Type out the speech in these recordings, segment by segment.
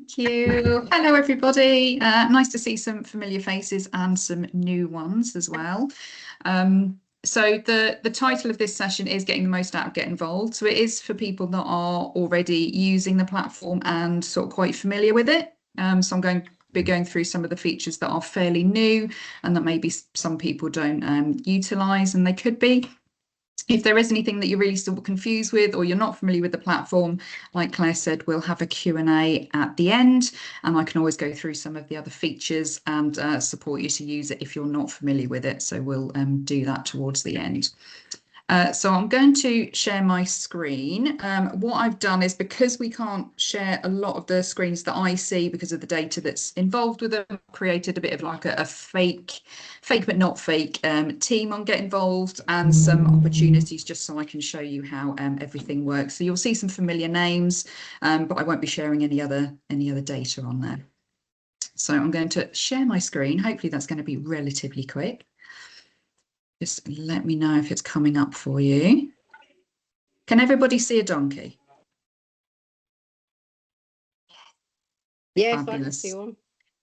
Thank you. Hello, everybody. Nice to see some familiar faces and some new ones as well. So the title of this session is Getting the Most Out of Get Involved. So it is for people that are already using the platform and sort of quite familiar with it. So I'm going to be going through some of the features that are fairly new and that maybe some people don't utilise, and they could be. If there is anything that you're really still confused with or you're not familiar with the platform, like Claire said, we'll have a Q&A at the end, and I can always go through some of the other features and support you to use it if you're not familiar with it. So we'll do that towards the end. So I'm going to share my screen. What I've done is, because we can't share a lot of the screens that I see because of the data that's involved with them, I've created a bit of like a fake but not fake team on Get Involved, and some opportunities just so I can show you how everything works. So you'll see some familiar names, but I won't be sharing any other data on there. So I'm going to share my screen. Hopefully that's going to be relatively quick. Just let me know if it's coming up for you. Can everybody see a donkey? Yes, Fabulous. I can see one.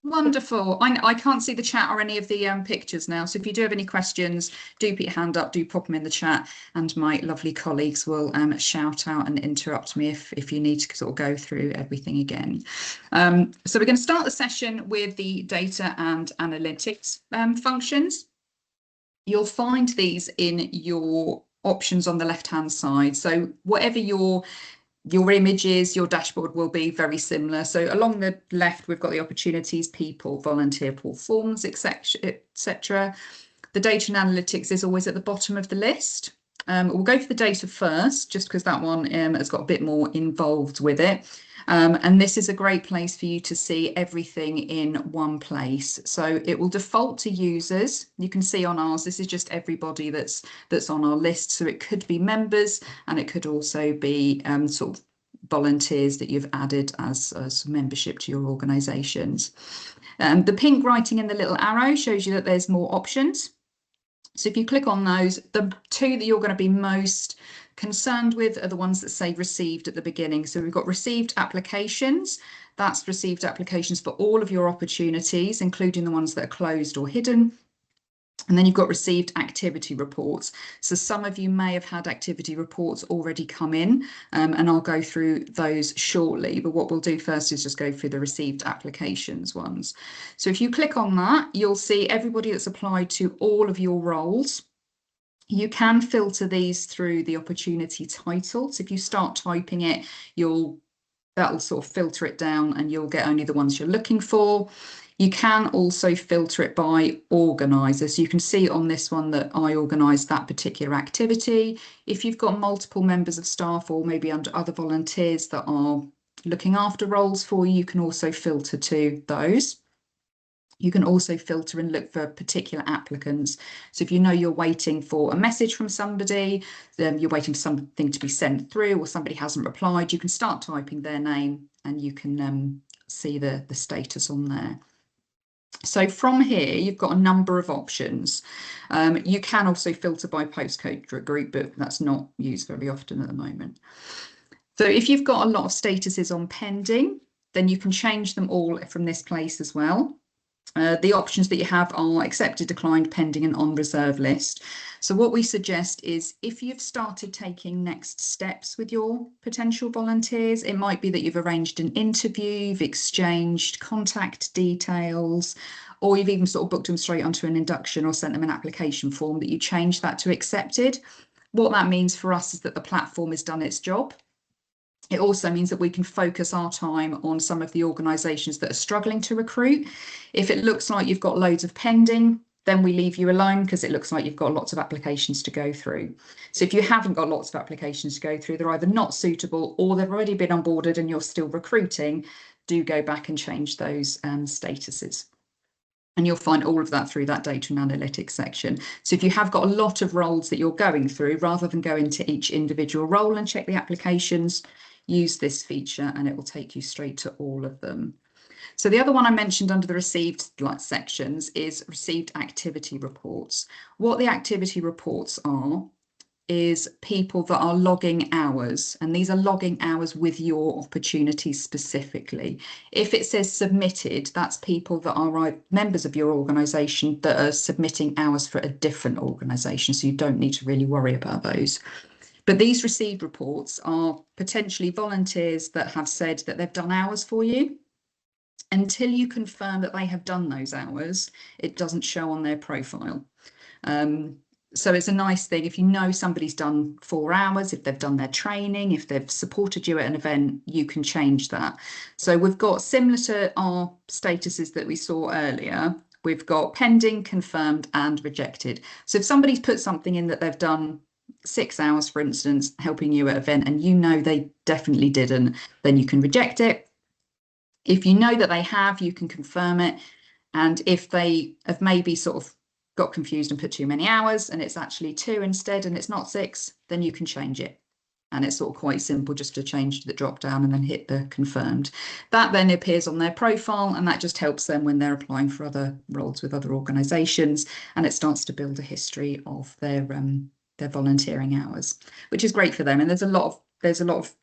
Wonderful. I can't see the chat or any of the pictures now. So if you do have any questions, do put your hand up, do pop them in the chat, and my lovely colleagues will shout out and interrupt me if you need to sort of go through everything again. So we're going to start the session with the data and analytics functions. You'll find these in your options on the left-hand side. So whatever your image is, your dashboard will be very similar. So along the left, we've got the opportunities, people, volunteer pool forms, etc. The data and analytics is always at the bottom of the list. We'll go for the data first, just because that one has got a bit more involved with it. And this is a great place for you to see everything in one place. So it will default to users. You can see on ours, this is just everybody that's on our list. So it could be members, and it could also be sort of volunteers that you've added as membership to your organisations. The pink writing in the little arrow shows you that there's more options. So if you click on those, the two that you're going to be most concerned with are the ones that say received at the beginning. So we've got received applications. That's received applications for all of your opportunities, including the ones that are closed or hidden. And then you've got received activity reports. So some of you may have had activity reports already come in, and I'll go through those shortly. But what we'll do first is just go through the received applications ones. So if you click on that, you'll see everybody that's applied to all of your roles. You can filter these through the opportunity title. So if you start typing it, that'll sort of filter it down, and you'll get only the ones you're looking for. You can also filter it by organiser. So you can see on this one that I organised that particular activity. If you've got multiple members of staff or maybe under other volunteers that are looking after roles for you, you can also filter to those. You can also filter and look for particular applicants. So if you know you're waiting for a message from somebody, you're waiting for something to be sent through, or somebody hasn't replied, you can start typing their name and you can see the status on there. So from here, you've got a number of options. You can also filter by postcode group, but that's not used very often at the moment. So if you've got a lot of statuses on pending, then you can change them all from this place as well. The options that you have are accepted, declined, pending, and on reserve list. So what we suggest is, if you've started taking next steps with your potential volunteers, it might be that you've arranged an interview, you've exchanged contact details, or you've even sort of booked them straight onto an induction or sent them an application form, that you change that to accepted. What that means for us is that the platform has done its job. It also means that we can focus our time on some of the organisations that are struggling to recruit. If it looks like you've got loads of pending, then we leave you alone because it looks like you've got lots of applications to go through. So if you haven't got lots of applications to go through, they're either not suitable or they've already been onboarded and you're still recruiting, do go back and change those statuses. And you'll find all of that through that data and analytics section. So if you have got a lot of roles that you're going through, rather than go into each individual role and check the applications, use this feature and it will take you straight to all of them. So the other one I mentioned under the received sections is received activity reports. What the activity reports are is people that are logging hours, and these are logging hours with your opportunities specifically. If it says submitted, that's people that are members of your organisation that are submitting hours for a different organisation, so you don't need to really worry about those. But these received reports are potentially volunteers that have said that they've done hours for you. Until you confirm that they have done those hours, it doesn't show on their profile. So it's a nice thing if you know somebody's done 4 hours, if they've done their training, if they've supported you at an event, you can change that. So we've got, similar to our statuses that we saw earlier, we've got pending, confirmed and rejected. So if somebody's put something in that they've done 6 hours, for instance, helping you at an event, and you know they definitely didn't, then you can reject it. If you know that they have, you can confirm it. And if they have maybe sort of got confused and put too many hours and it's actually 2 instead and it's not 6, then you can change it. And it's sort of quite simple just to change the drop down and then hit the confirmed. That then appears on their profile, and that just helps them when they're applying for other roles with other organisations, and it starts to build a history of their volunteering hours, which is great for them. And there's a lot of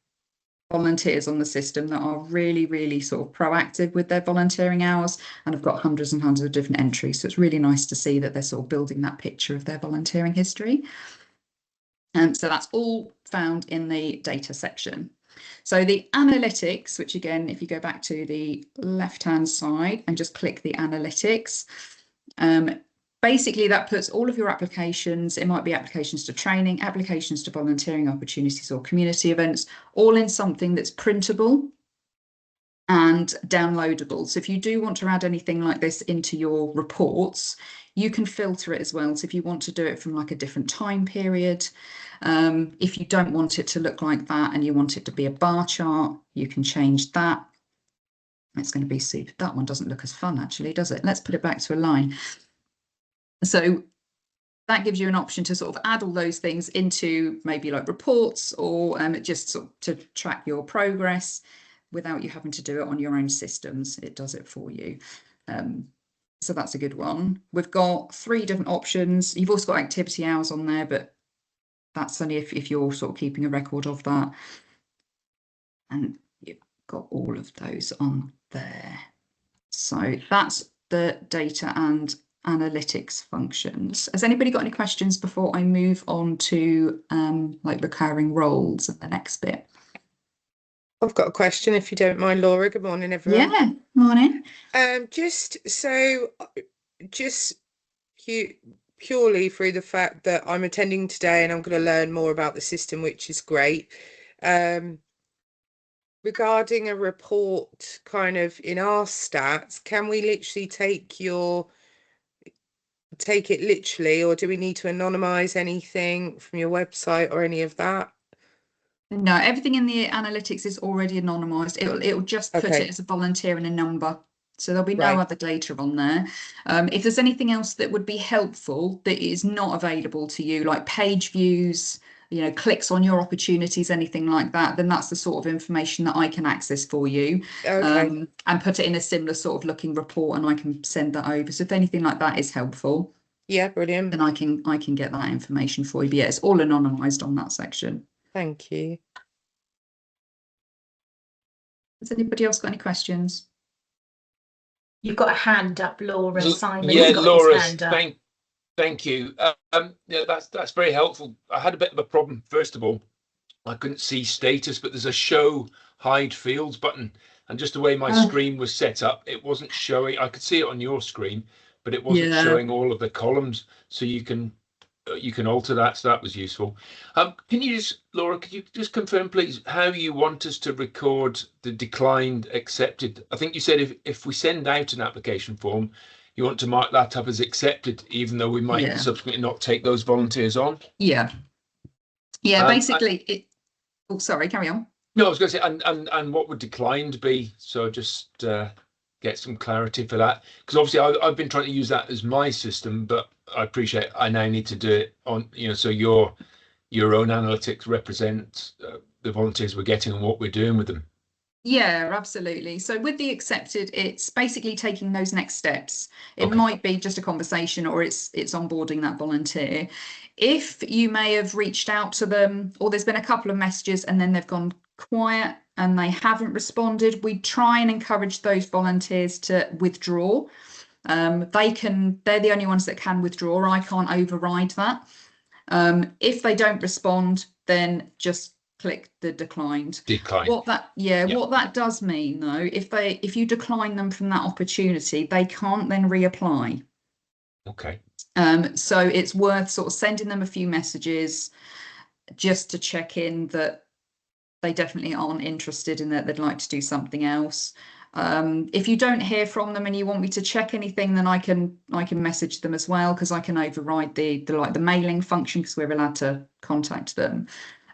volunteers on the system that are really, really sort of proactive with their volunteering hours, and have got hundreds and hundreds of different entries. So it's really nice to see that they're sort of building that picture of their volunteering history. And so that's all found in the data section. So the analytics, which again, if you go back to the left-hand side and just click the analytics, basically that puts all of your applications, it might be applications to training, applications to volunteering opportunities or community events, all in something that's printable and downloadable. So if you do want to add anything like this into your reports, you can filter it as well. So if you want to do it from like a different time period, if you don't want it to look like that and you want it to be a bar chart, you can change that. It's going to be super. That one doesn't look as fun actually, does it? Let's put it back to a line. So that gives you an option to sort of add all those things into maybe like reports, or just sort of to track your progress without you having to do it on your own systems. It does it for you. So that's a good one. We've got 3 different options. You've also got activity hours on there, but that's only if you're sort of keeping a record of that. And you've got all of those on there. So that's the data and analytics functions. Has anybody got any questions before I move on to like recurring roles and the next bit? I've got a question, if you don't mind, Laura. Good morning, everyone. Yeah, morning. Just purely through the fact that I'm attending today and I'm going to learn more about the system, which is great. Regarding a report kind of in our stats, can we literally take it literally, or do we need to anonymize anything from your website or any of that? No, everything in the analytics is already anonymized. It'll just put it as a volunteer and a number. So there'll be no other data on there. If there's anything else that would be helpful that is not available to you, like page views, clicks on your opportunities, anything like that, then that's the sort of information that I can access for you. And put it in a similar sort of looking report, and I can send that over. So if anything like that is helpful, yeah, brilliant, then I can get that information for you. But yeah, it's all anonymized on that section. Thank you. Has anybody else got any questions? You've got a hand up, Laura. Simon's yeah, got Laura, his hand up. thank you. Yeah, that's very helpful. I had a bit of a problem. First of all, I couldn't see status, but there's a show hide fields button, and just the way my screen was set up, it wasn't showing. I could see it on your screen, but it wasn't showing all of the columns. So you can alter that, so that was useful. Laura, could you just confirm please how you want us to record the declined accepted? I think you said if we send out an application form, you want to mark that up as accepted, even though we might subsequently not take those volunteers on. Basically sorry, carry on. No, I was going to say, and what would declined be? So just get some clarity for that, because obviously I've been trying to use that as my system, but I appreciate I now need to do it on, so your own analytics represent the volunteers we're getting and what we're doing with them. Yeah, absolutely. So with the accepted, it's basically taking those next steps. It Okay. might be just a conversation, or it's onboarding that volunteer. If you may have reached out to them, or there's been a couple of messages and then they've gone quiet and they haven't responded, we try and encourage those volunteers to withdraw. They're the only ones that can withdraw. I can't override that. If they don't respond, then just click the declined. Decline. What that does mean though, if you decline them from that opportunity, they can't then reapply. Okay. So it's worth sort of sending them a few messages just to check in that they definitely aren't interested in that, they'd like to do something else. If you don't hear from them and you want me to check anything, then I can message them as well, because I can override the mailing function, because we're allowed to contact them.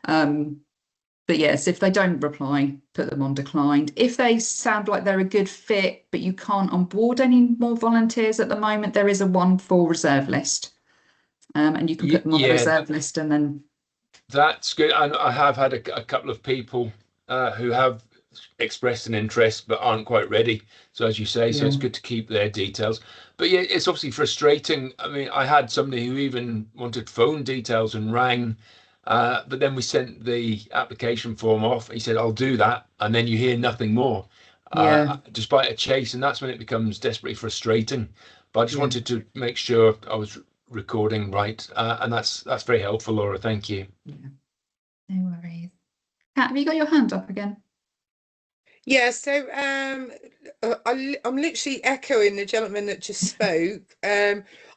But yes, if they don't reply, put them on declined. If they sound like they're a good fit, but you can't onboard any more volunteers at the moment, there is a 1-4 reserve list. And you can put them on the reserve list, and then that's good. And I have had a couple of people who have expressed an interest but aren't quite ready. So as you say, so it's good to keep their details. But yeah, it's obviously frustrating. I mean, I had somebody who even wanted phone details and rang, but then we sent the application form off. He said, "I'll do that," and then you hear nothing more, despite a chase, and that's when it becomes desperately frustrating. But I just wanted to make sure I was recording right, and that's very helpful, Laura. Thank you. No worries. Kat, have you got your hand up again? Yeah, so I'm literally echoing the gentleman that just spoke.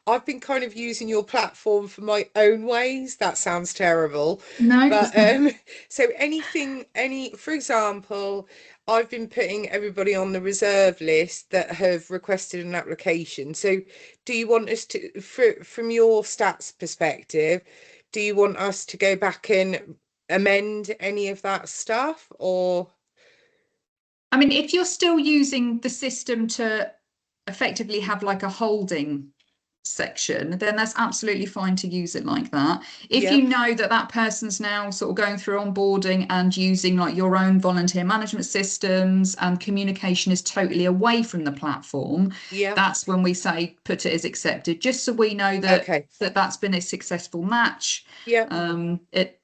I've been kind of using your platform for my own ways. That sounds terrible. No, But so for example, I've been putting everybody on the reserve list that have requested an application. So do you want us to, from your stats perspective, do you want us to go back and amend any of that stuff, or? I mean, if you're still using the system to effectively have like a holding section, then that's absolutely fine to use it like that. If you know that that person's now sort of going through onboarding and using like your own volunteer management systems, and communication is totally away from the platform, that's when we say put it as accepted, just so we know that that's been a successful match. It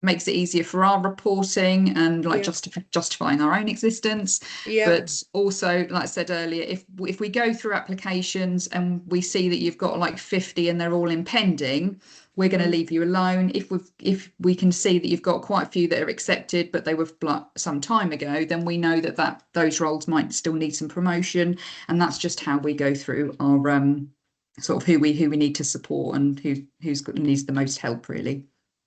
makes it easier for our reporting and like justifying our own existence. But also, like I said earlier, if we go through applications and we see that you've got like 50 and they're all impending, we're going to leave you alone. If we can see that you've got quite a few that are accepted but they were some time ago, then we know that those roles might still need some promotion, and that's just how we go through our sort of who we need to support and who needs the most help, really.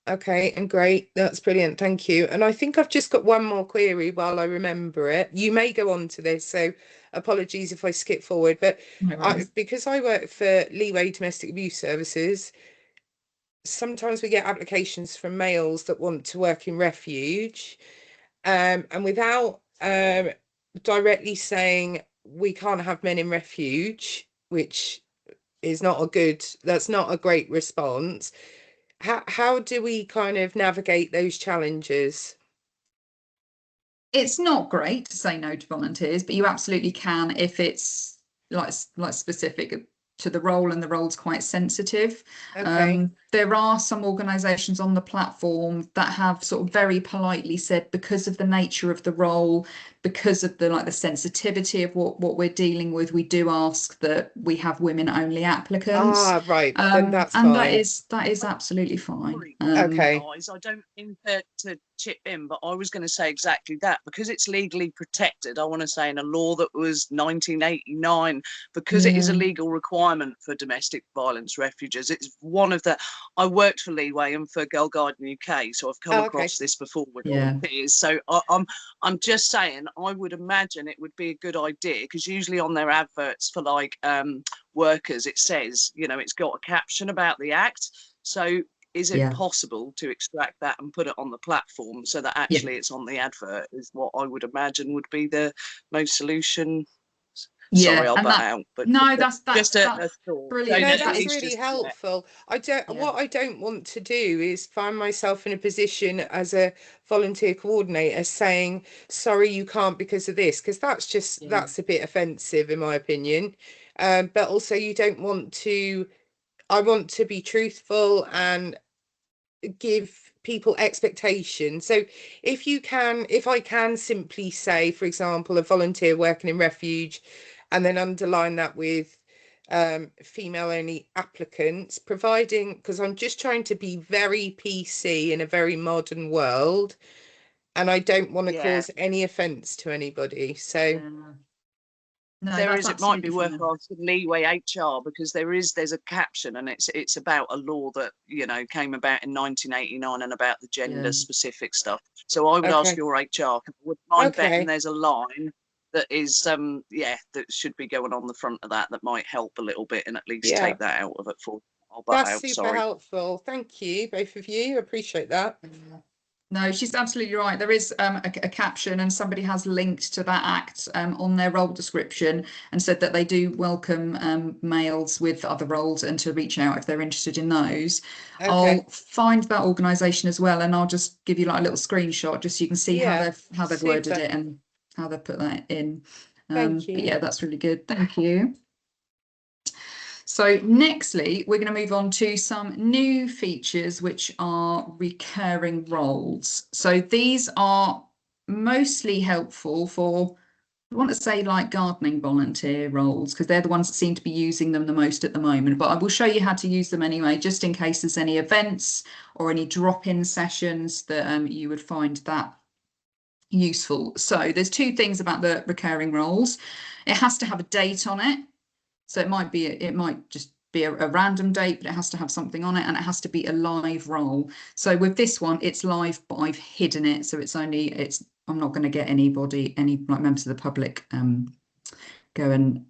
Okay, and great. That's brilliant. Thank you. And I think I've just got one more query while I remember it. You may go on to this, so apologies if I skip forward. But because I work for Leeway Domestic Abuse Services, sometimes we get applications from males that want to work in refuge, and without directly saying we can't have men in refuge, which is that's not a great response. How do we kind of navigate those challenges? It's not great to say no to volunteers, but you absolutely can if it's like specific to the role, and the role's quite sensitive. There are some organisations on the platform that have sort of very politely said, because of the nature of the role, because of the sensitivity of what we're dealing with, we do ask that we have women only applicants. Then that's and fine. that is absolutely fine. Guys, I don't mean to chip in, but I was going to say exactly that. Because it's legally protected, I want to say in a law that was 1989, because it is a legal requirement for domestic violence refuges. It's one of the, I worked for Leeway and for Girl Guiding UK, so I've come across this before with peers. So I'm just saying, I would imagine it would be a good idea, because usually on their adverts for like workers, it says, it's got a caption about the act. So is it possible to extract that and put it on the platform so that actually it's on the advert, is what I would imagine would be the most solution. Sorry, I'll and butt out. But no, that's just a that's thought. brilliant. No, Don't that's at least really just- helpful. Yeah. What I don't want to do is find myself in a position as a volunteer coordinator saying, sorry, you can't because of this, because that's just Yeah. that's a bit offensive in my opinion. But also you don't want to, I want to be truthful and give people expectations. So if I can simply say, for example, a volunteer working in refuge, and then underline that with female only applicants, providing, because I'm just trying to be very PC in a very modern world, and I don't want to cause any offence to anybody. So no, it might be absolutely fine. worthwhile to leeway HR, because there's a caption, and it's about a law that came about in 1989 and about the gender specific stuff. So I would ask your HR, would mind betting there's a line that is that should be going on the front of that might help a little bit, and at least take that out of it for. That's super helpful. Thank you, both of you. Appreciate that. No, she's absolutely right. There is a caption, and somebody has linked to that act on their role description and said that they do welcome males with other roles and to reach out if they're interested in those. I'll find that organisation as well, and I'll just give you like a little screenshot just so you can see how they've worded it and how they've put that in. Thank you. But yeah, that's really good. Thank you. So nextly, we're going to move on to some new features, which are recurring roles. So these are mostly helpful for, I want to say, like gardening volunteer roles, because they're the ones that seem to be using them the most at the moment. But I will show you how to use them anyway, just in case there's any events or any drop-in sessions that you would find that useful. So there's two things about the recurring roles. It has to have a date on it. So it might just be a random date, but it has to have something on it, and it has to be a live role. So with this one, it's live, but I've hidden it. So I'm not going to get any like members of the public go and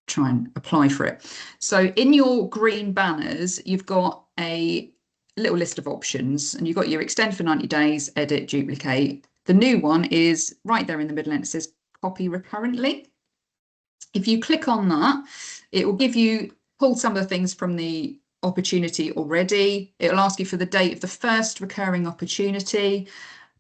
try and apply for it. So in your green banners, you've got a little list of options, and you've got your extend for 90 days, edit, duplicate. The new one is right there in the middle, and it says copy recurrently. If you click on that, it will pull some of the things from the opportunity already. It will ask you for the date of the first recurring opportunity,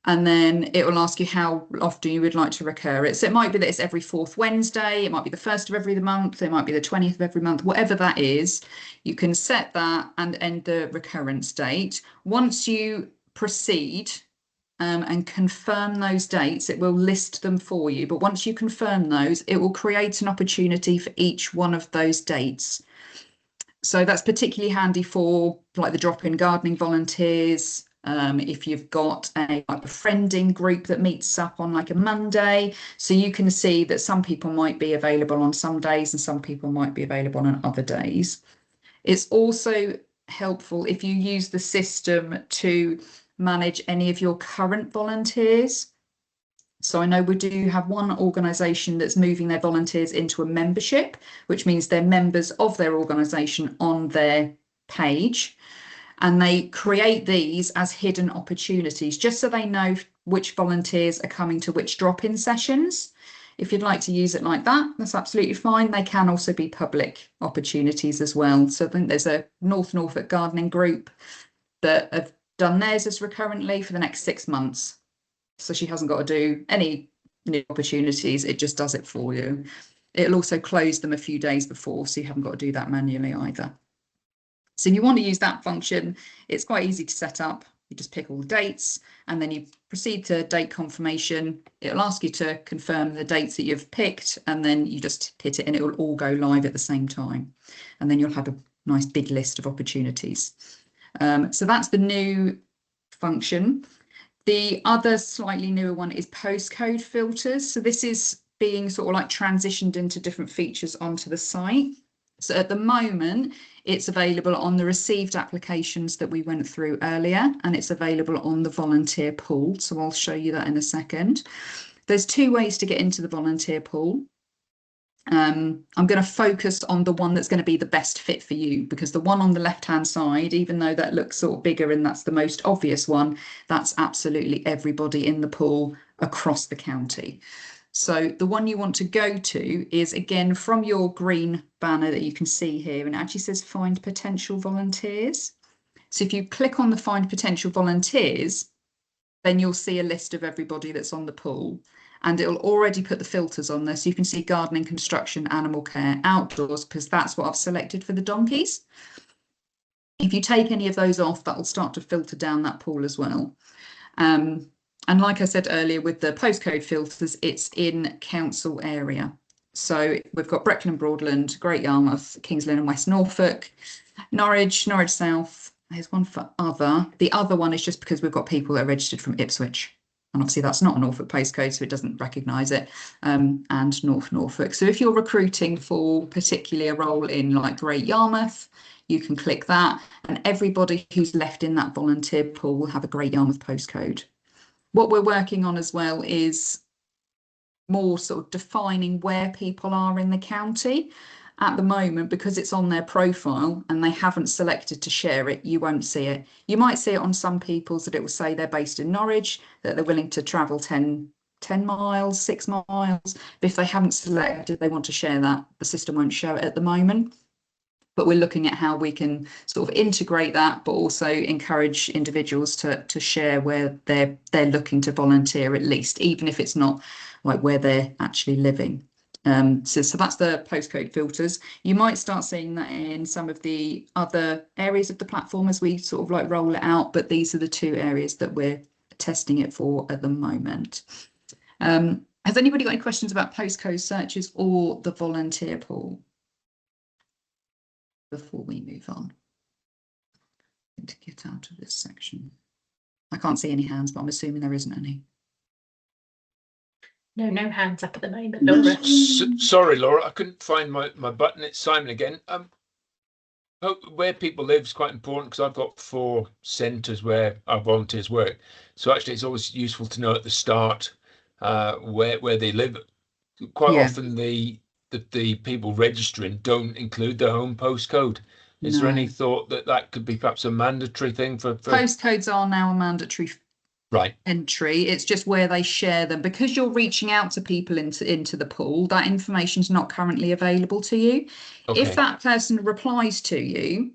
and then it will ask you how often you would like to recur it. So it might be that it's every 4th Wednesday, it might be the 1st of every month, it might be the 20th of every month, whatever that is. You can set that and end the recurrence date. Once you proceed and confirm those dates, it will list them for you. But once you confirm those, it will create an opportunity for each one of those dates. So that's particularly handy for like the drop-in gardening volunteers. If you've got a friending group that meets up on like a Monday, so you can see that some people might be available on some days and some people might be available on other days. It's also helpful if you use the system to manage any of your current volunteers. So I know we do have one organisation that's moving their volunteers into a membership, which means they're members of their organisation on their page, and they create these as hidden opportunities just so they know which volunteers are coming to which drop-in sessions. If you'd like to use it like that, that's absolutely fine. They can also be public opportunities as well. So I think there's a North Norfolk gardening group that have done theirs as recurrently for the next 6 months. So she hasn't got to do any new opportunities. It just does it for you. It'll also close them a few days before, so you haven't got to do that manually either. So if you want to use that function, it's quite easy to set up. You just pick all the dates and then you proceed to date confirmation. It'll ask you to confirm the dates that you've picked, and then you just hit it and it will all go live at the same time. And then you'll have a nice big list of opportunities. So that's the new function. The other slightly newer one is postcode filters. So this is being sort of like transitioned into different features onto the site. So at the moment, it's available on the received applications that we went through earlier, and it's available on the volunteer pool. So I'll show you that in a second. There's 2 ways to get into the volunteer pool. I'm going to focus on the one that's going to be the best fit for you, because the one on the left-hand side, even though that looks sort of bigger and that's the most obvious one, that's absolutely everybody in the pool across the county. So the one you want to go to is, again, from your green banner that you can see here, and it actually says Find Potential Volunteers. So if you click on the Find Potential Volunteers, then you'll see a list of everybody that's on the pool, and it'll already put the filters on there. So you can see gardening, construction, animal care, outdoors, because that's what I've selected for the donkeys. If you take any of those off, that will start to filter down that pool as well. And like I said earlier, with the postcode filters, it's in council area. So we've got Brecon, Broadland, Great Yarmouth, Kings Lynn and West Norfolk, Norwich, Norwich South. There's one for other. The other one is just because we've got people that are registered from Ipswich. And obviously that's not a Norfolk postcode, so it doesn't recognise it, and North Norfolk. So if you're recruiting for particularly a role in like Great Yarmouth, you can click that, and everybody who's left in that volunteer pool will have a Great Yarmouth postcode. What we're working on as well is more sort of defining where people are in the county. At the moment, because it's on their profile and they haven't selected to share it, you won't see it. You might see it on some people's that it will say they're based in Norwich, that they're willing to travel 10 miles, 6 miles. But if they haven't selected, they want to share that, the system won't show it at the moment. But we're looking at how we can sort of integrate that, but also encourage individuals to share where they're looking to volunteer, at least, even if it's not like where they're actually living. So that's the postcode filters. You might start seeing that in some of the other areas of the platform as we sort of like roll it out, but these are the two areas that we're testing it for at the moment. Has anybody got any questions about postcode searches or the volunteer pool before we move on? I'm going to get out of this section. I can't see any hands, but I'm assuming there isn't any. No hands up at the moment, Laura. Sorry, Laura, I couldn't find my button. It's Simon again. Where people live is quite important, because I've got 4 centres where our volunteers work. So actually, it's always useful to know at the start where they live. Quite often, the people registering don't include their home postcode. Is there any thought that could be perhaps a mandatory thing for postcodes are now a mandatory entry? It's just where they share them, because you're reaching out to people into the pool. That information is not currently available to you. Okay. If that person replies to you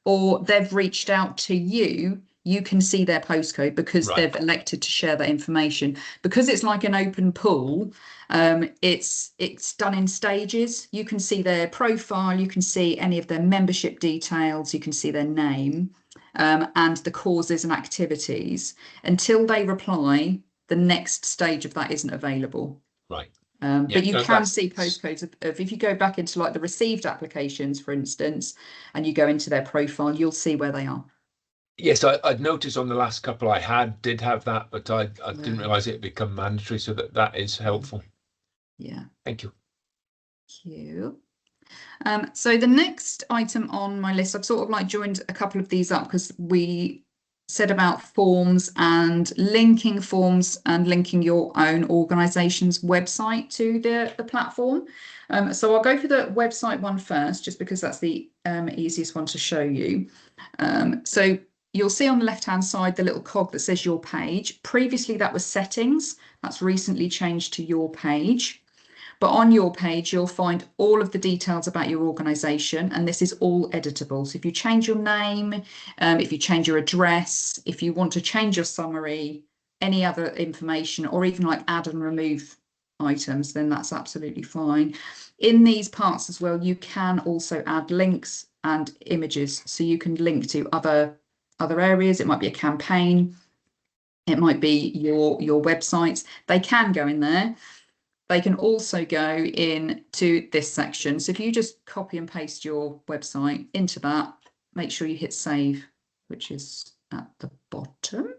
or they've reached out to you, you can see their postcode, because they've elected to share that information. Because it's like an open pool, it's done in stages. You can see their profile, you can see any of their membership details, you can see their name. And the causes and activities. Until they reply, the next stage of that isn't available. Right. But you can see postcodes of if you go back into like the received applications, for instance, and you go into their profile, you'll see where they are. Yes, I'd noticed on the last couple I did have that, but I didn't realise it had become mandatory, so that is helpful. Yeah. Thank you. Thank you. So the next item on my list, I've sort of like joined a couple of these up because we said about forms and linking forms and linking your own organisation's website to the platform. So I'll go for the website one first, just because that's the easiest one to show you. So you'll see on the left-hand side the little cog that says your page. Previously that was settings. That's recently changed to your page. But on your page, you'll find all of the details about your organisation, and this is all editable. So if you change your name, if you change your address, if you want to change your summary, any other information, or even like add and remove items, then that's absolutely fine. In these parts as well, you can also add links and images. So you can link to other areas. It might be a campaign. It might be your websites. They can go in there. They can also go into this section. So if you just copy and paste your website into that, make sure you hit save, which is at the bottom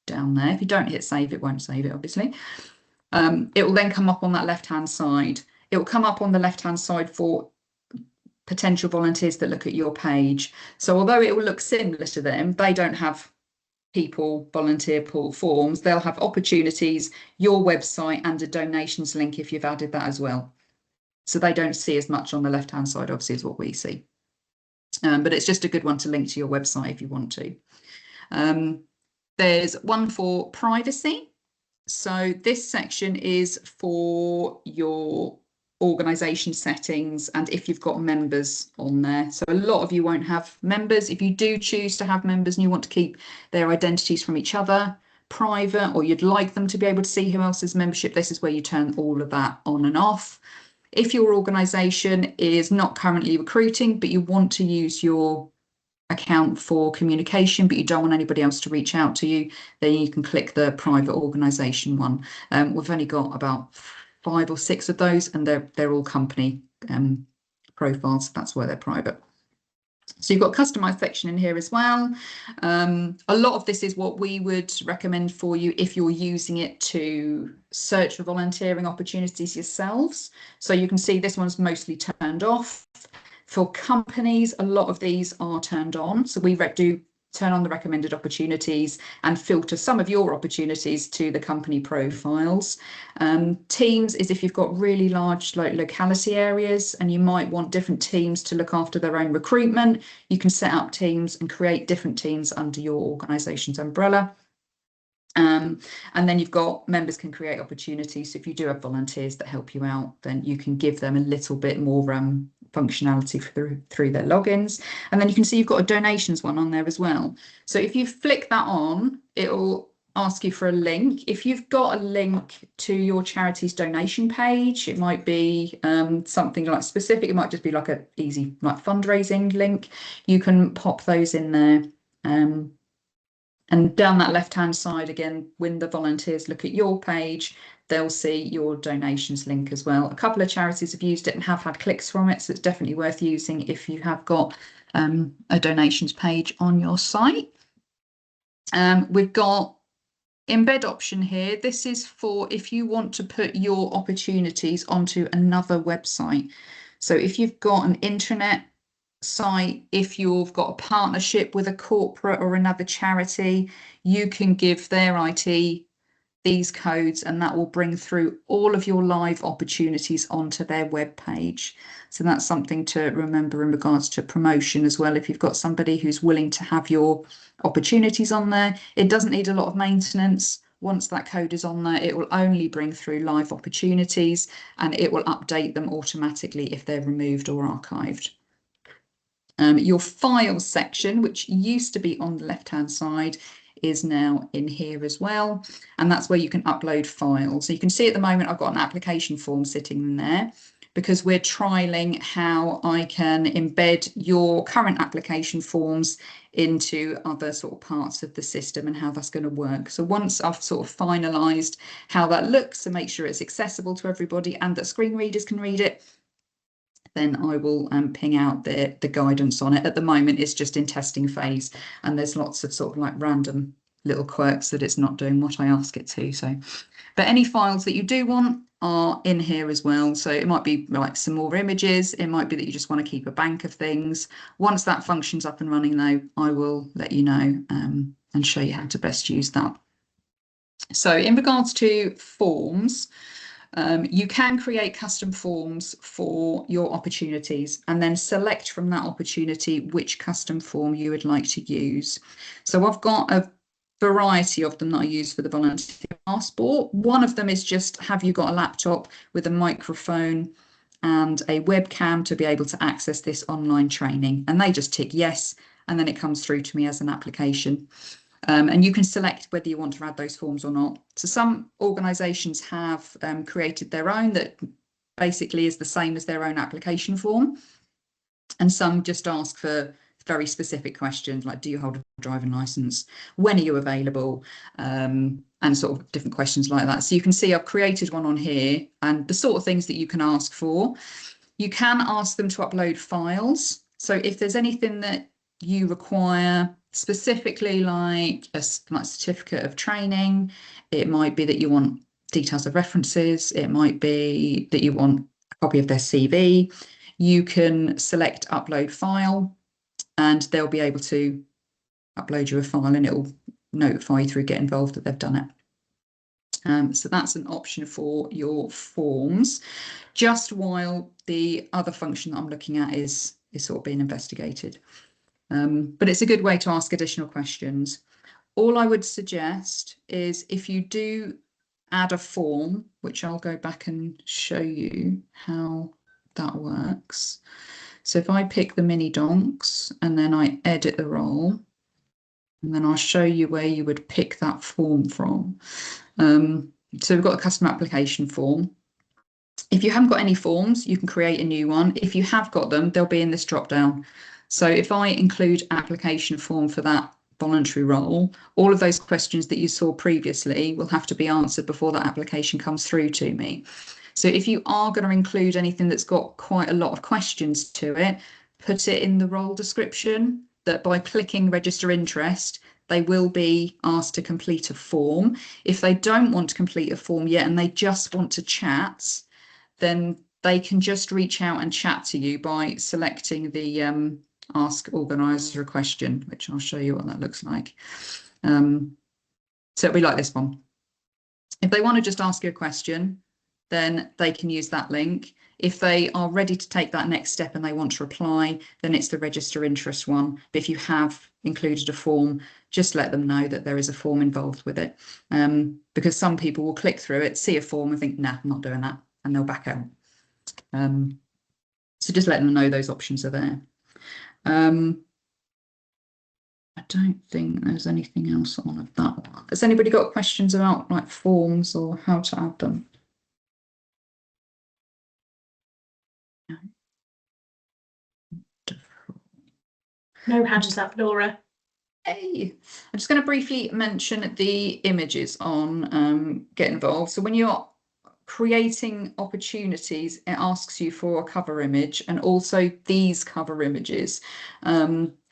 down there. If you don't hit save, it won't save it, obviously. It will then come up on that left-hand side. It will come up on the left-hand side for potential volunteers that look at your page. So although it will look similar to them, they don't have people volunteer pool forms. They'll have opportunities, your website, and a donations link if you've added that as well. So they don't see as much on the left hand side, obviously, as what we see. But it's just a good one to link to your website if you want to. There's one for privacy. So this section is for your organisation settings and if you've got members on there. So a lot of you won't have members. If you do choose to have members and you want to keep their identities from each other private, or you'd like them to be able to see who else's membership, this is where you turn all of that on and off. If your organisation is not currently recruiting, but you want to use your account for communication, but you don't want anybody else to reach out to you, then you can click the private organisation one. We've only got about 5 or 6 of those, and they're all company profiles. So that's why they're private. So you've got a customised section in here as well. A lot of this is what we would recommend for you if you're using it to search for volunteering opportunities yourselves. So you can see this one's mostly turned off. For companies, a lot of these are turned on. So we do turn on the recommended opportunities and filter some of your opportunities to the company profiles. Teams is if you've got really large locality areas and you might want different teams to look after their own recruitment, you can set up teams and create different teams under your organisation's umbrella. And then you've got members can create opportunities. So if you do have volunteers that help you out, then you can give them a little bit more functionality through their logins. And then you can see you've got a donations one on there as well. So if you flick that on, it'll ask you for a link. If you've got a link to your charity's donation page, it might be something like specific. It might just be like a easy fundraising link. You can pop those in there. And down that left-hand side, again, when the volunteers look at your page, they'll see your donations link as well. A couple of charities have used it and have had clicks from it, so it's definitely worth using if you have got a donations page on your site. We've got embed option here. This is for if you want to put your opportunities onto another website. So if you've got an intranet site, if you've got a partnership with a corporate or another charity, you can give their IT these codes and that will bring through all of your live opportunities onto their web page. So that's something to remember in regards to promotion as well. If you've got somebody who's willing to have your opportunities on there, it doesn't need a lot of maintenance. Once that code is on there, it will only bring through live opportunities and it will update them automatically if they're removed or archived. Your files section, which used to be on the left-hand side, is now in here as well. And that's where you can upload files. So you can see at the moment, I've got an application form sitting in there because we're trialing how I can embed your current application forms into other sort of parts of the system and how that's going to work. So once I've sort of finalised how that looks and make sure it's accessible to everybody and that screen readers can read it, then I will ping out the guidance on it. At the moment, it's just in testing phase and there's lots of sort of like random little quirks that it's not doing what I ask it to. So, but any files that you do want are in here as well. So it might be like some more images. It might be that you just want to keep a bank of things. Once that function's up and running though, I will let you know and show you how to best use that. So in regards to forms, you can create custom forms for your opportunities and then select from that opportunity which custom form you would like to use. So I've got a variety of them that I use for the volunteer passport. One of them is just, have you got a laptop with a microphone and a webcam to be able to access this online training? And they just tick yes, and then it comes through to me as an application. And you can select whether you want to add those forms or not. So some organisations have created their own that basically is the same as their own application form. And some just ask for very specific questions like, do you hold a driving licence? When are you available? And sort of different questions like that. So you can see I've created one on here and the sort of things that you can ask for. You can ask them to upload files. So if there's anything that you require, specifically like a certificate of training, it might be that you want details of references, it might be that you want a copy of their CV, you can select upload file and they'll be able to upload you a file and it will notify you through Get InVOLved that they've done it. So that's an option for your forms, just while the other function that I'm looking at is sort of being investigated. But it's a good way to ask additional questions. All I would suggest is if you do add a form, which I'll go back and show you how that works. So if I pick the mini donks and then I edit the role, and then I'll show you where you would pick that form from. So we've got a custom application form. If you haven't got any forms, you can create a new one. If you have got them, they'll be in this drop down. So if I include application form for that voluntary role, all of those questions that you saw previously will have to be answered before that application comes through to me. So if you are going to include anything that's got quite a lot of questions to it, put it in the role description, that by clicking register interest, they will be asked to complete a form. If they don't want to complete a form yet and they just want to chat, then they can just reach out and chat to you by selecting the ask organizer a question, which I'll show you what that looks like. So it'll be like this one. If they want to just ask you a question, then they can use that link. If they are ready to take that next step and they want to reply, then it's the register interest one. But if you have included a form, just let them know that there is a form involved with it. Because some people will click through it, see a form and think, nah, I'm not doing that, and they'll back out. So just let them know those options are there. I don't think there's anything else on that one. Has anybody got questions about like forms or how to add them? No hands up, Laura. Hey, I'm just going to briefly mention the images on Get InVOLved. So when you're creating opportunities, it asks you for a cover image and also these cover images,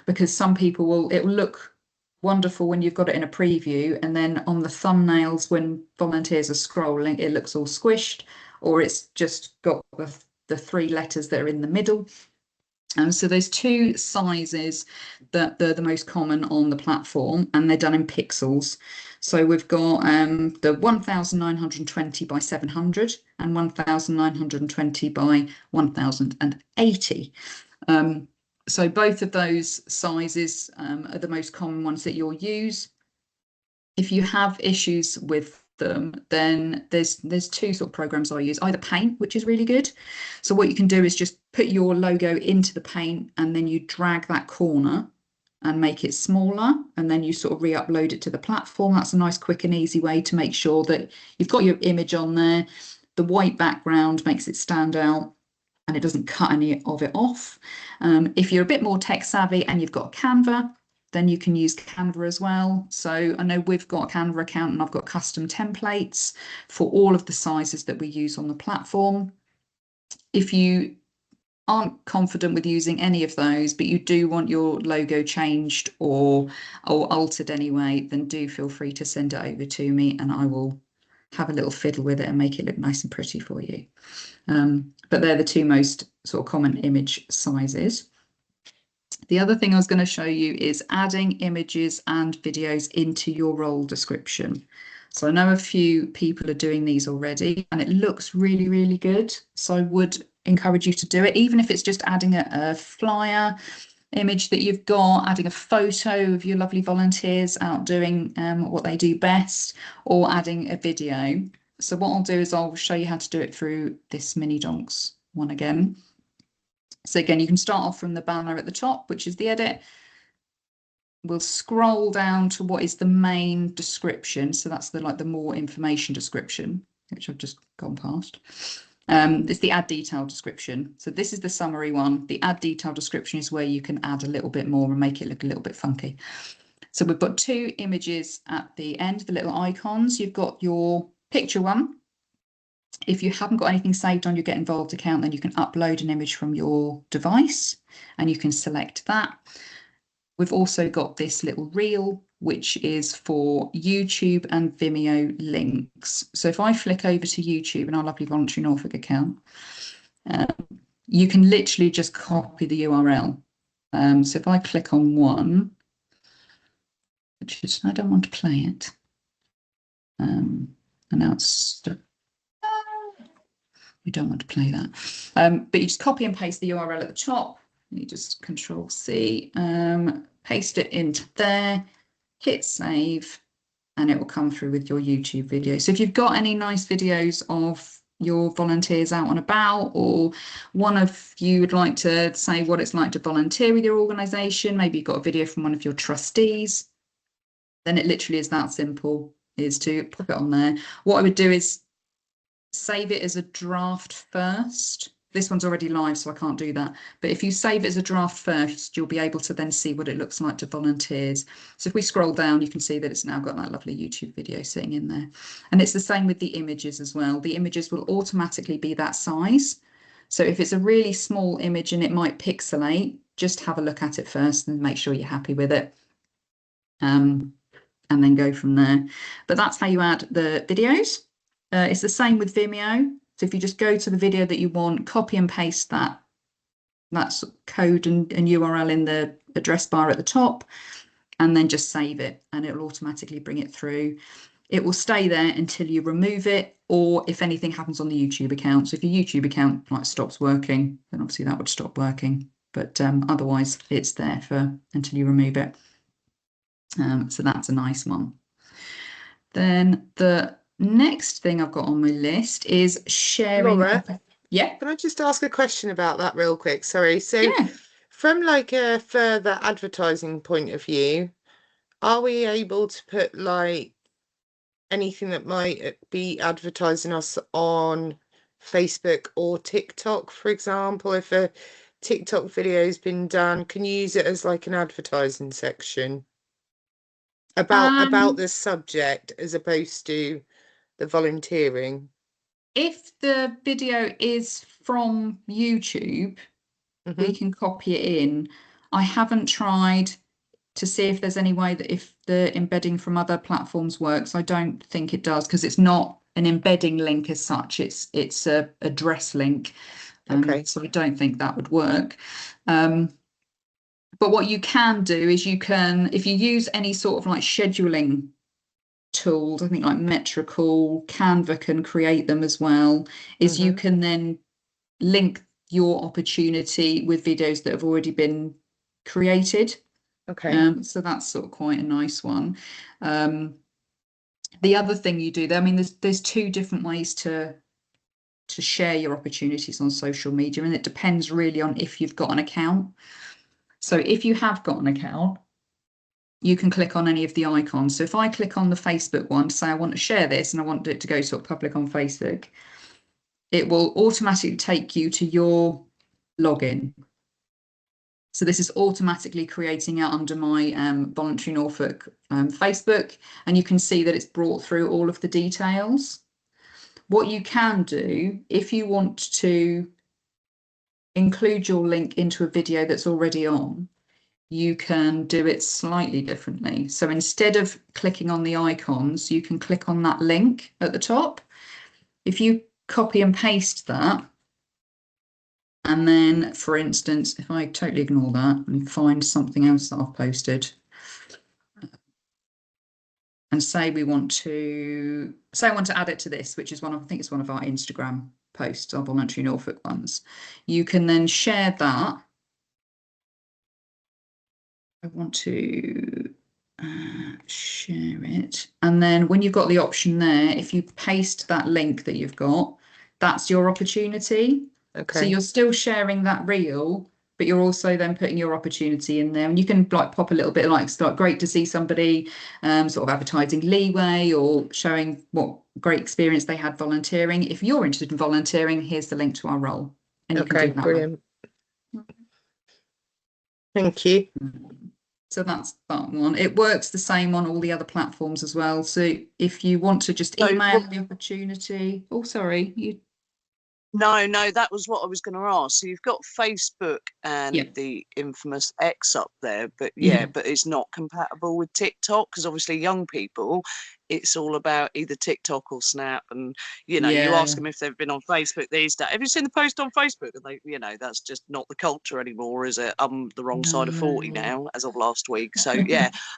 because some people it will look wonderful when you've got it in a preview, and then on the thumbnails when volunteers are scrolling, it looks all squished, or it's just got the three letters that are in the middle. So there's two sizes that they're the most common on the platform, and they're done in pixels. So we've got the 1920 by 700 and 1920 by 1080. So both of those sizes are the most common ones that you'll use. If you have issues with them, then there's two sort of programs I use, either Paint, which is really good. So what you can do is just put your logo into the Paint and then you drag that corner and make it smaller, and then you sort of re-upload it to the platform. That's a nice, quick and easy way to make sure that you've got your image on there. The white background makes it stand out and it doesn't cut any of it off. If you're a bit more tech savvy and you've got Canva, then you can use Canva as well. So I know we've got a Canva account and I've got custom templates for all of the sizes that we use on the platform. If you aren't confident with using any of those, but you do want your logo changed or altered anyway, then do feel free to send it over to me and I will have a little fiddle with it and make it look nice and pretty for you. But they're the two most sort of common image sizes. The other thing I was going to show you is adding images and videos into your role description. So I know a few people are doing these already and it looks really, really good. So I would encourage you to do it, even if it's just adding a flyer image that you've got, adding a photo of your lovely volunteers out doing what they do best, or adding a video. So what I'll do is I'll show you how to do it through this mini donks one again. So again, you can start off from the banner at the top, which is the edit. We'll scroll down to what is the main description. So that's the more information description, which I've just gone past. It's the add detail description. So this is the summary one. The add detail description is where you can add a little bit more and make it look a little bit funky. So we've got two images at the end, the little icons. You've got your picture one. If you haven't got anything saved on your Get InVOLved account, then you can upload an image from your device and you can select that. We've also got this little reel, which is for YouTube and Vimeo links. So if I flick over to YouTube and our lovely Voluntary Norfolk account, you can literally just copy the URL. So if I click on one, which is, I don't want to play it. And now it's, we don't want to play that. But you just copy and paste the URL at the top. You just Control C, paste it into there, hit save, and it will come through with your YouTube video. So if you've got any nice videos of your volunteers out and about, or one of you would like to say what it's like to volunteer with your organisation, maybe you've got a video from one of your trustees, then it literally is that simple, is to pop it on there. What I would do is save it as a draft first. This one's already live, so I can't do that. But if you save it as a draft first, you'll be able to then see what it looks like to volunteers. So if we scroll down, you can see that it's now got that lovely YouTube video sitting in there. And it's the same with the images as well. The images will automatically be that size. So if it's a really small image and it might pixelate, just have a look at it first and make sure you're happy with it. And then go from there. But that's how you add the videos. It's the same with Vimeo. So if you just go to the video that you want, copy and paste that code and URL in the address bar at the top, and then just save it, and it will automatically bring it through. It will stay there until you remove it, or if anything happens on the YouTube account. So if your YouTube account like stops working, then obviously that would stop working. But otherwise, it's there until you remove it. So that's a nice one. Then the next thing I've got on my list is sharing. Laura, yeah. Can I just ask a question about that real quick? Sorry. So yeah. From like a further advertising point of view, are we able to put like anything that might be advertising us on Facebook or TikTok, for example? If a TikTok video has been done, can you use it as like an advertising section about the subject as opposed to the volunteering? If the video is from YouTube, we can copy it in. I haven't tried to see if there's any way that if the embedding from other platforms works. I don't think it does, because it's not an embedding link as such. It's a address link. So I don't think that would work. But what you can do is you can, if you use any sort of like scheduling tools, I think like Metrical, Canva can create them as well, is you can then link your opportunity with videos that have already been created. So that's sort of quite a nice one. The other thing you do there, I mean, there's two different ways to share your opportunities on social media, and it depends really on if you've got an account. So if you have got an account, you can click on any of the icons. So if I click on the Facebook one, say I want to share this and I want it to go sort of public on Facebook, it will automatically take you to your login. So this is automatically creating it under my Voluntary Norfolk Facebook, and you can see that it's brought through all of the details. What you can do, if you want to include your link into a video that's already on, you can do it slightly differently. So instead of clicking on the icons, you can click on that link at the top. If you copy and paste that, and then, for instance, if I totally ignore that and find something else that I've posted, and say I want to add it to this, which is I think it's one of our Instagram posts, our Voluntary Norfolk ones, you can then share that. I want to share it, and then when you've got the option there, if you paste that link that you've got, that's your opportunity. So you're still sharing that reel, but you're also then putting your opportunity in there, and you can like pop a little bit like great to see somebody sort of advertising leeway or showing what great experience they had volunteering. If you're interested in volunteering, here's the link to our role, and you can do that. Brilliant. Thank you. So that's that one. It works the same on all the other platforms as well. So if you want to just email the opportunity. Oh, sorry. No, that was what I was going to ask. So you've got Facebook and the infamous X up there, but but it's not compatible with TikTok, because obviously young people, it's all about either TikTok or Snap, and you ask them if they've been on Facebook these days. Have you seen the post on Facebook? And they, that's just not the culture anymore, is it? I'm the wrong side of 40 now, as of last week. So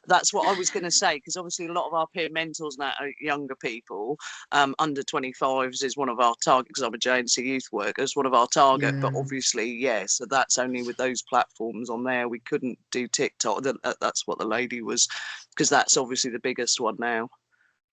that's what I was going to say, because obviously a lot of our peer mentors now are younger people. Under 25s is one of our targets, because I'm a JNC youth worker, is one of our target. But obviously, so that's only with those platforms on there. We couldn't do TikTok. That's what the lady was, because that's obviously the biggest one now.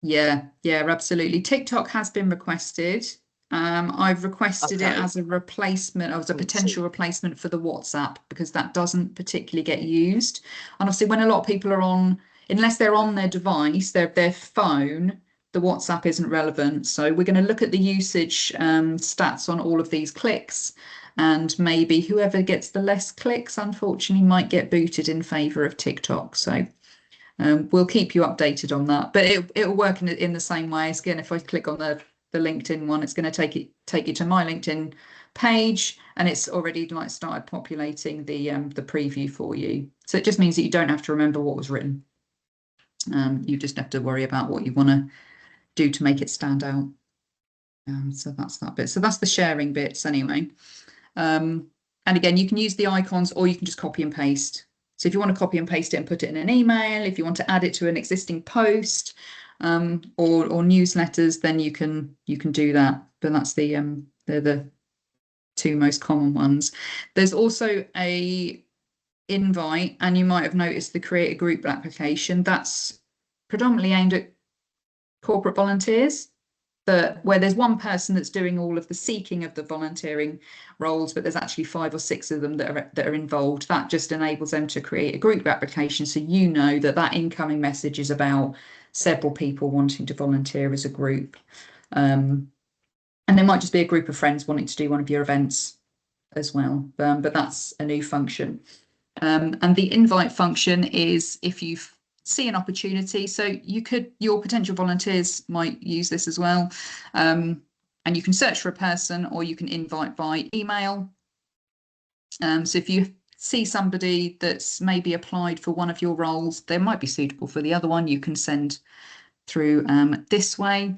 Yeah, absolutely. TikTok has been requested. I've requested it as a replacement, as a potential replacement for the WhatsApp, because that doesn't particularly get used. And obviously when a lot of people are on, unless they're on their device, their phone, the WhatsApp isn't relevant. So we're going to look at the usage stats on all of these clicks, and maybe whoever gets the less clicks, unfortunately, might get booted in favour of TikTok. So we'll keep you updated on that, but it'll work in the same way. Again, if I click on the LinkedIn one, it's going to take you to my LinkedIn page, and it's already like started populating the preview for you. So it just means that you don't have to remember what was written. You just have to worry about what you want to do to make it stand out. So that's that bit. So that's the sharing bits anyway. And again, you can use the icons, or you can just copy and paste. So if you want to copy and paste it and put it in an email, if you want to add it to an existing post or newsletters, then you can do that. But that's they're the two most common ones. There's also a invite, and you might have noticed the create a group application. That's predominantly aimed at corporate volunteers, where there's one person that's doing all of the seeking of the volunteering roles, but there's actually 5 or 6 of them that are involved. That just enables them to create a group application, so you know that incoming message is about several people wanting to volunteer as a group. And there might just be a group of friends wanting to do one of your events as well, but that's a new function. And the invite function is if you see an opportunity, so your potential volunteers might use this as well, and you can search for a person, or you can invite by email. So if you see somebody that's maybe applied for one of your roles, they might be suitable for the other one, you can send through this way.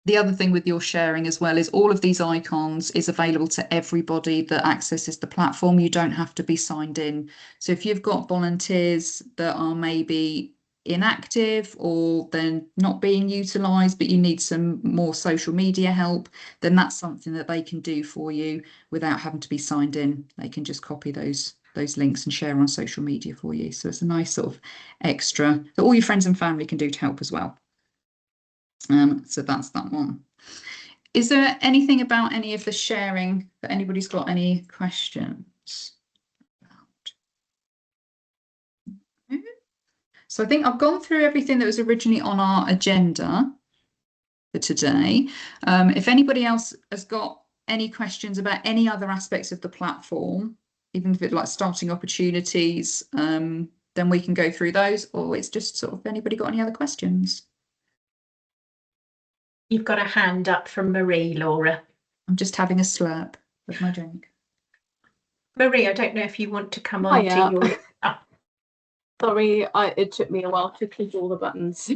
The other thing with your sharing as well is all of these icons is available to everybody that accesses the platform. You don't have to be signed in. So if you've got volunteers that are maybe inactive, or they're not being utilised, but you need some more social media help, then that's something that they can do for you without having to be signed in. They can just copy those links and share on social media for you. So it's a nice sort of extra that all your friends and family can do to help as well. So that's that one. Is there anything about any of the sharing that anybody's got any questions about? So I think I've gone through everything that was originally on our agenda for today. If anybody else has got any questions about any other aspects of the platform, even if it's like starting opportunities, then we can go through those, or it's just sort of anybody got any other questions? You've got a hand up from Marie, Laura. I'm just having a slurp of my drink. Marie, I don't know if you want to come on to your... Oh. Sorry, it took me a while to click all the buttons.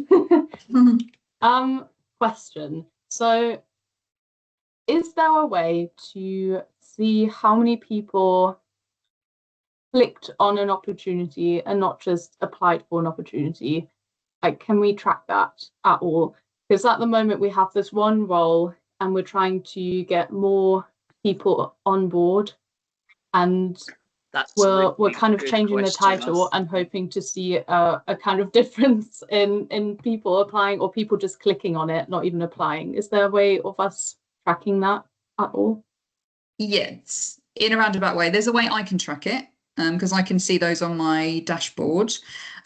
Question. So, is there a way to see how many people clicked on an opportunity and not just applied for an opportunity? Like, can we track that at all? Because at the moment we have this one role and we're trying to get more people on board, and we're kind of changing the title and hoping to see a kind of difference in people applying, or people just clicking on it, not even applying. Is there a way of us tracking that at all? Yes, in a roundabout way. There's a way I can track it, because I can see those on my dashboard.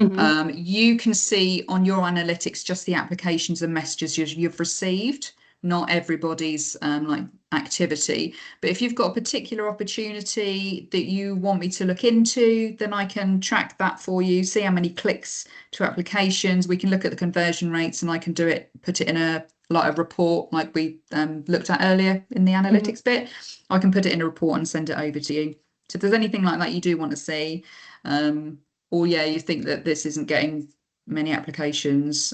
You can see on your analytics just the applications and messages you've received, not everybody's like activity. But if you've got a particular opportunity that you want me to look into, then I can track that for you, see how many clicks to applications. We can look at the conversion rates, and I can put it in a report like we looked at earlier in the analytics bit. I can put it in a report and send it over to you. So if there's anything like that you do want to see, or you think that this isn't getting many applications,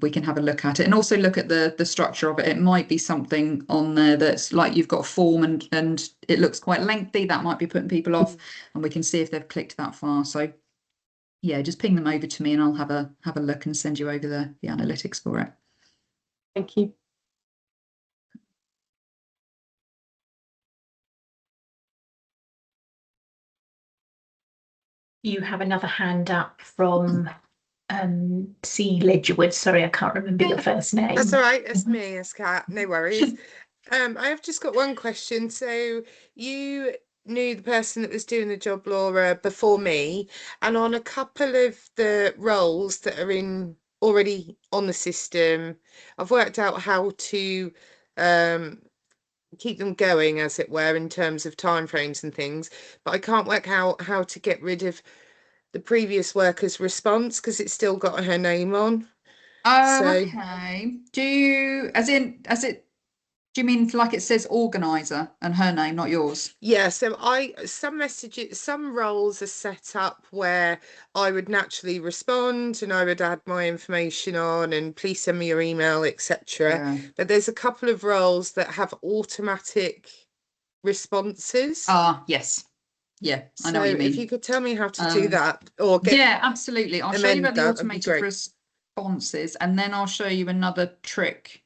we can have a look at it, and also look at the structure of it. It might be something on there that's like you've got a form and it looks quite lengthy. That might be putting people off, and we can see if they've clicked that far. So yeah, just ping them over to me and I'll have a look and send you over the analytics for it. Thank you. You have another hand up from C. Ledgerwood. Sorry, I can't remember your first name. That's all right. That's me, it's Kat. No worries. I have just got one question. So you knew the person that was doing the job, Laura, before me, and on a couple of the roles that are already on the system, I've worked out how to keep them going, as it were, in terms of timeframes and things, but I can't work out how to get rid of the previous worker's response because it's still got her name on. Oh, okay. Do you mean like it says organizer and her name, not yours? Yeah, so some messages, some roles are set up where I would naturally respond and I would add my information on and please send me your email, etc. Yeah. But there's a couple of roles that have automatic responses. Yes. Yeah, I know So what you mean. if you could tell me how to do that, or yeah, absolutely. I'll show you about the that, that'd be automated great. responses, and then I'll show you another trick.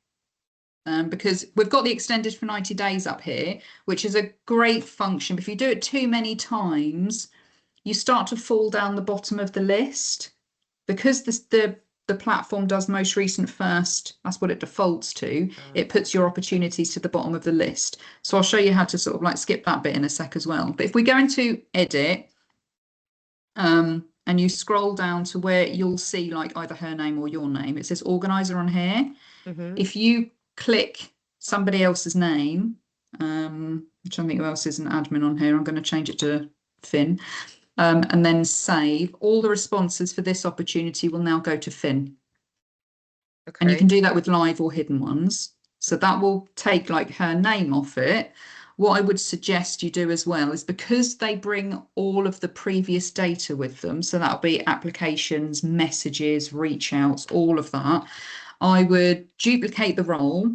Because we've got the extended for 90 days up here, which is a great function. But if you do it too many times, you start to fall down the bottom of the list. Because the platform does most recent first, that's what it defaults to. It puts your opportunities to the bottom of the list. So I'll show you how to sort of like skip that bit in a sec as well. But if we go into edit, and you scroll down to where you'll see like either her name or your name, it says organizer on here. If you click somebody else's name, which I think who else is an admin on here, I'm going to change it to Finn, and then save, all the responses for this opportunity will now go to Finn. Okay. And you can do that with live or hidden ones. So that will take like her name off it. What I would suggest you do as well is, because they bring all of the previous data with them, so that'll be applications, messages, reach outs, all of that, I would duplicate the role.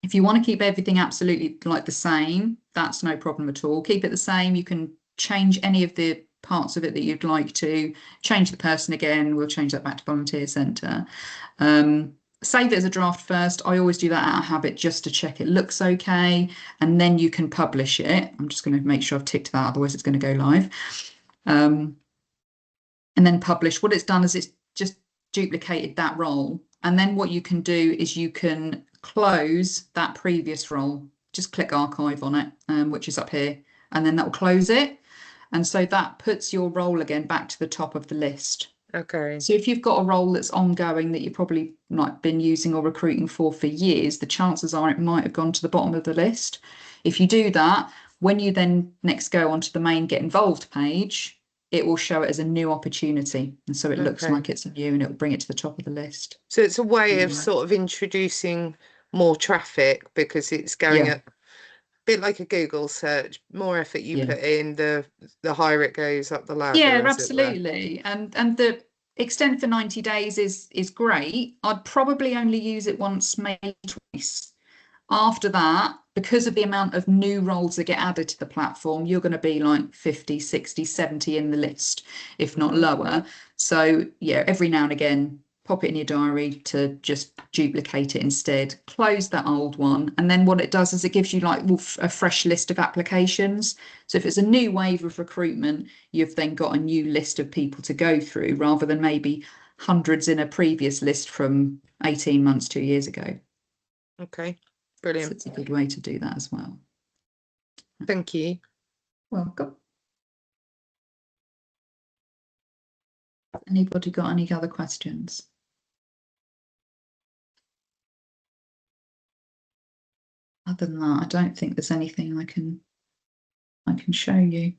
If you want to keep everything absolutely like the same, that's no problem at all. Keep it the same. You can change any of the parts of it that you'd like to. Change the person again. We'll change that back to volunteer centre. Save it as a draft first. I always do that out of habit just to check it looks okay. And then you can publish it. I'm just going to make sure I've ticked that, otherwise it's going to go live. And then publish. What it's done is it's just duplicated that role. And then what you can do is you can close that previous role. Just click archive on it, which is up here, and then that will close it. And so that puts your role again back to the top of the list. Okay. So if you've got a role that's ongoing that you've probably not been using or recruiting for years, the chances are it might have gone to the bottom of the list. If you do that, when you then next go onto the main Get Involved page, it will show it as a new opportunity. And so it looks like it's new, and it will bring it to the top of the list. So it's a way of sort of introducing more traffic, because it's going at a bit like a Google search. More effort you put in, the higher it goes up the ladder. Yeah, absolutely. And the extend for 90 days is great. I'd probably only use it once, maybe twice. After that, because of the amount of new roles that get added to the platform, you're going to be like 50, 60, 70 in the list, if not lower. So yeah, every now and again, pop it in your diary to just duplicate it instead, close that old one. And then what it does is it gives you like a fresh list of applications. So if it's a new wave of recruitment, you've then got a new list of people to go through, rather than maybe hundreds in a previous list from 18 months, 2 years ago. Okay. Brilliant. So it's a good way to do that as well. Thank you. Welcome. Anybody got any other questions? Other than that, I don't think there's anything I can show you.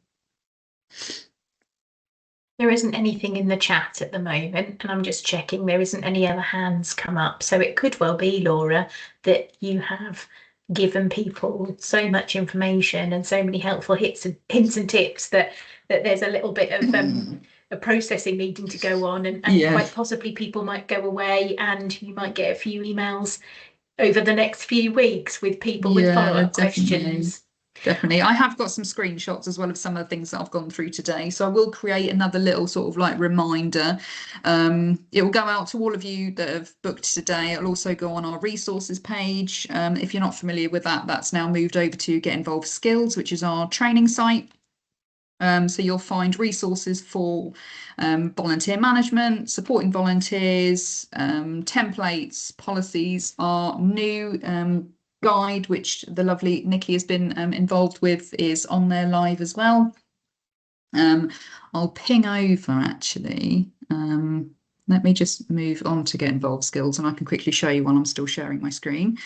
There isn't anything in the chat at the moment, and I'm just checking there isn't any other hands come up. So it could well be, Laura, that you have given people so much information and so many helpful hints and tips that there's a little bit of a processing needing to go on, and quite possibly people might go away, and you might get a few emails over the next few weeks with people with follow-up questions. Definitely. I have got some screenshots as well of some of the things that I've gone through today. So I will create another little sort of like reminder. It will go out to all of you that have booked today. It'll also go on our resources page. If you're not familiar with that, that's now moved over to Get Involved Skills, which is our training site. So you'll find resources for volunteer management, supporting volunteers, templates, policies. Our new guide, which the lovely Nikki has been involved with, is on there live as well. I'll ping over actually. Let me just move on to Get Involved Skills, and I can quickly show you while I'm still sharing my screen.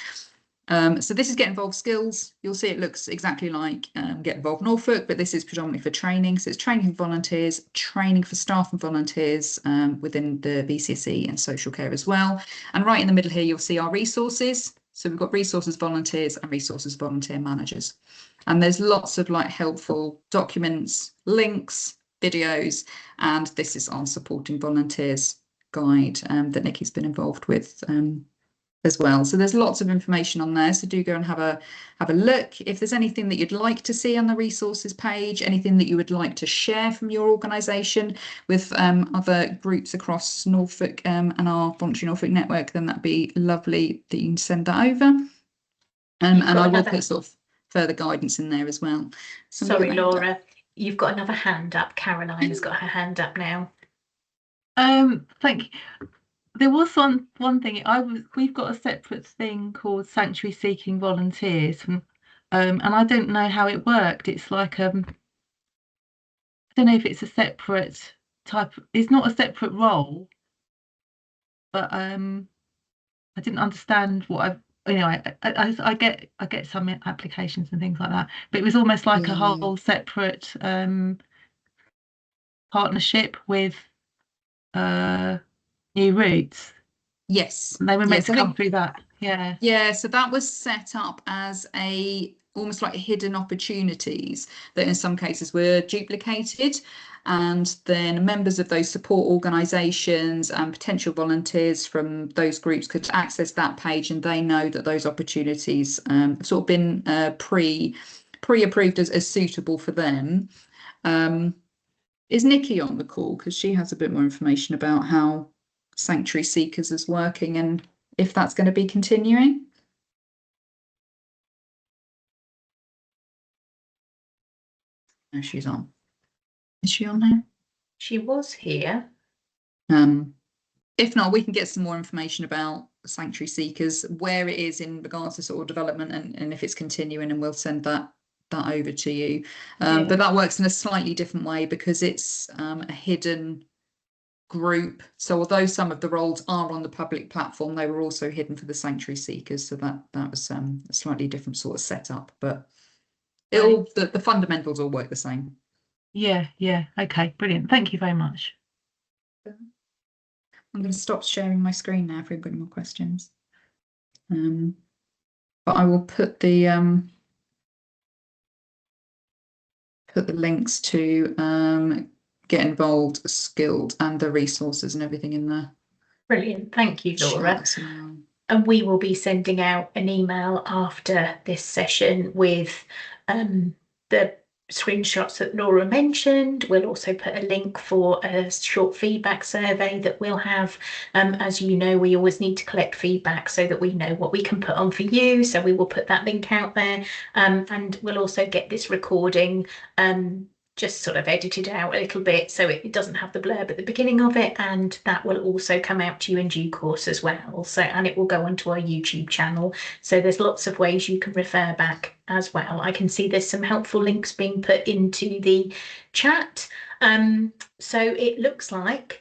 So this is Get Involved Skills. You'll see it looks exactly like Get Involved Norfolk, but this is predominantly for training. So it's training for volunteers, training for staff and volunteers within the VCSE and social care as well. And right in the middle here, you'll see our resources. So we've got resources volunteers and resources volunteer managers. And there's lots of like helpful documents, links, videos, and this is our supporting volunteers guide that Nikki's been involved with as well. So there's lots of information on there. So do go and have a look. If there's anything that you'd like to see on the resources page, anything that you would like to share from your organisation with other groups across Norfolk and our Voluntary Norfolk network, then that'd be lovely that you can send that over. And I will put sort of further guidance in there as well. Sorry, Laura, you've got another hand up. Caroline has got her hand up now. Thank you. There was one thing. We've got a separate thing called Sanctuary Seeking Volunteers, and I don't know how it worked. It's like I don't know if it's a separate type. It's not a separate role, but I didn't understand what I get some applications and things like that, but it was almost like a whole separate partnership with New Routes. Yes, they were meant to come through that. Yeah, so that was set up as almost like hidden opportunities that in some cases were duplicated, and then members of those support organisations and potential volunteers from those groups could access that page, and they know that those opportunities have sort of been pre-approved as suitable for them. Is Nikki on the call? Because she has a bit more information about how Sanctuary Seekers is working and if that's going to be continuing. No, she's on. Is she on now? She was here. If not, we can get some more information about Sanctuary Seekers, where it is in regards to sort of development, and if it's continuing, and we'll send that over to you. But that works in a slightly different way because it's a hidden group. So although some of the roles are on the public platform, they were also hidden for the Sanctuary Seekers. So that was a slightly different sort of setup, but the fundamentals all work the same. Yeah. Okay, brilliant. Thank you very much. I'm going to stop sharing my screen now if we've got any more questions. But I will put the links to Get Involved, Skilled, and the resources and everything in there. Brilliant. Thank you, Laura. And we will be sending out an email after this session with the screenshots that Laura mentioned. We'll also put a link for a short feedback survey that we'll have. As you know, we always need to collect feedback so that we know what we can put on for you. So we will put that link out there, and we'll also get this recording just sort of edited out a little bit so it doesn't have the blurb at the beginning of it, and that will also come out to you in due course as well. So, and it will go onto our YouTube channel. So there's lots of ways you can refer back as well. I can see there's some helpful links being put into the chat. So it looks like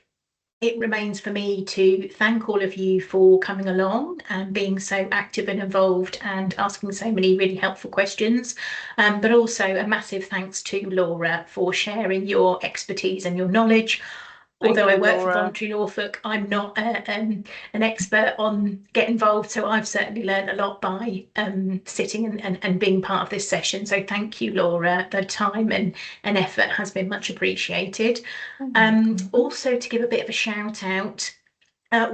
it remains for me to thank all of you for coming along and being so active and involved and asking so many really helpful questions. But also a massive thanks to Laura for sharing your expertise and your knowledge. Although I work for Voluntary Norfolk, I'm not an expert on Get Involved, so I've certainly learned a lot by sitting and being part of this session. So thank you, Laura. The time and effort has been much appreciated. Also, to give a bit of a shout out,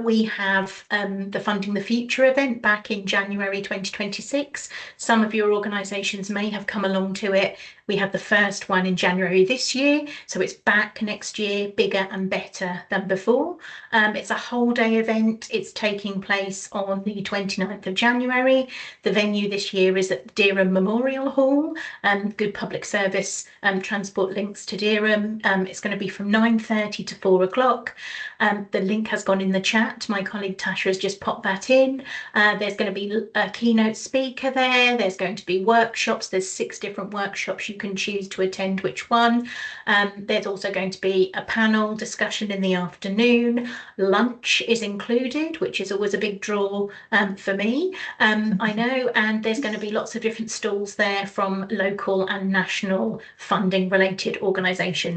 we have the Funding the Future event back in January 2026. Some of your organisations may have come along to it. We had the first one in January this year, so it's back next year, bigger and better than before. It's a whole day event. It's taking place on the 29th of January. The venue this year is at Dereham Memorial Hall. Good public service transport links to Dereham. It's going to be from 9:30 to 4 o'clock. The link has gone in the chat. My colleague Tasha has just popped that in. There's going to be a keynote speaker there. There's going to be workshops. There's 6 different workshops. You can choose to attend which one. There's also going to be a panel discussion in the afternoon. Lunch is included, which is always a big draw for me, I know, and there's going to be lots of different stalls there from local and national funding related organisations.